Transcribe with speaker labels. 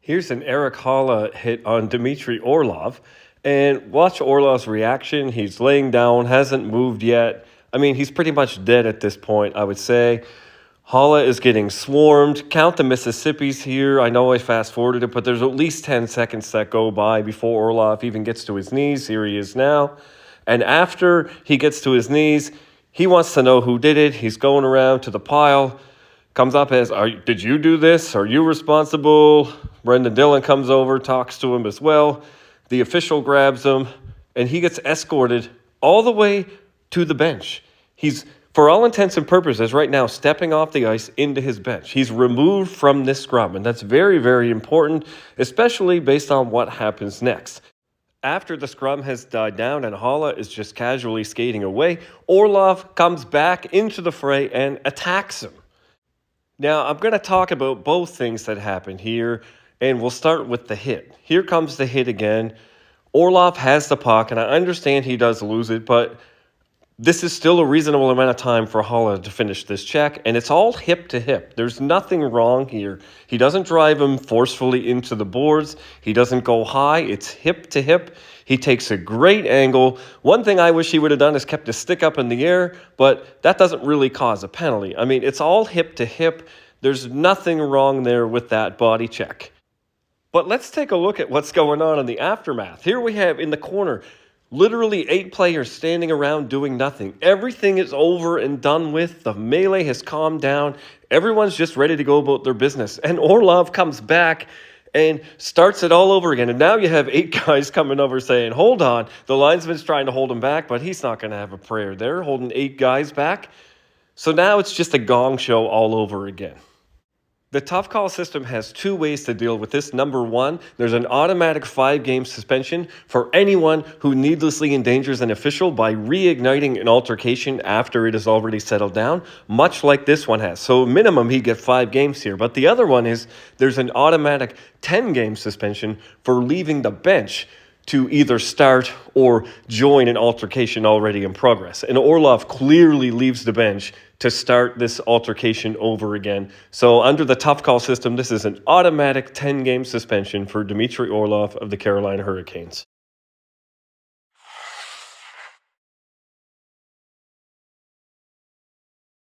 Speaker 1: Here's an Erik Haula hit on Dmitry Orlov. And watch Orlov's reaction. He's laying down, hasn't moved yet. I mean, he's pretty much dead at this point, I would say. Haula is getting swarmed. Count the Mississippis here. I know I fast forwarded it, but there's at least 10 seconds that go by before Orlov even gets to his knees. Here he is now. And after he gets to his knees, he wants to know who did it. He's going around to the pile. Comes up as, did you do this? Are you responsible? Brendan Dillon comes over, talks to him as well. The official grabs him, and he gets escorted all the way to the bench. He's, for all intents and purposes, right now stepping off the ice into his bench. He's removed from this scrum, and that's very, very important, especially based on what happens next. After the scrum has died down and Haula is just casually skating away, Orlov comes back into the fray and attacks him. Now, I'm going to talk about both things that happened here, and we'll start with the hit. Here comes the hit again. Orlov has the puck, and I understand he does lose it, but this is still a reasonable amount of time for Haula to finish this check, and it's all hip to hip. There's nothing wrong here. He doesn't drive him forcefully into the boards. He doesn't go high. It's hip to hip. He takes a great angle. One thing I wish he would have done is kept his stick up in the air, but that doesn't really cause a penalty. I mean, it's all hip to hip. There's nothing wrong there with that body check. But let's take a look at what's going on in the aftermath. Here we have in the corner, literally 8 players standing around doing nothing. Everything is over and done with. The melee has calmed down. Everyone's just ready to go about their business. And Orlov comes back and starts it all over again. And now you have 8 guys coming over saying, hold on. The linesman's trying to hold him back, but he's not going to have a prayer there, holding 8 guys back. So now it's just a gong show all over again. The tough call system has 2 ways to deal with this. Number 1, there's an automatic 5-game suspension for anyone who needlessly endangers an official by reigniting an altercation after it has already settled down, much like this one has. So minimum, he'd get 5 games here. But the other one is there's an automatic 10-game suspension for leaving the bench to either start or join an altercation already in progress. And Orlov clearly leaves the bench to start this altercation over again. So under the tough call system, this is an automatic 10-game suspension for Dmitry Orlov of the Carolina Hurricanes.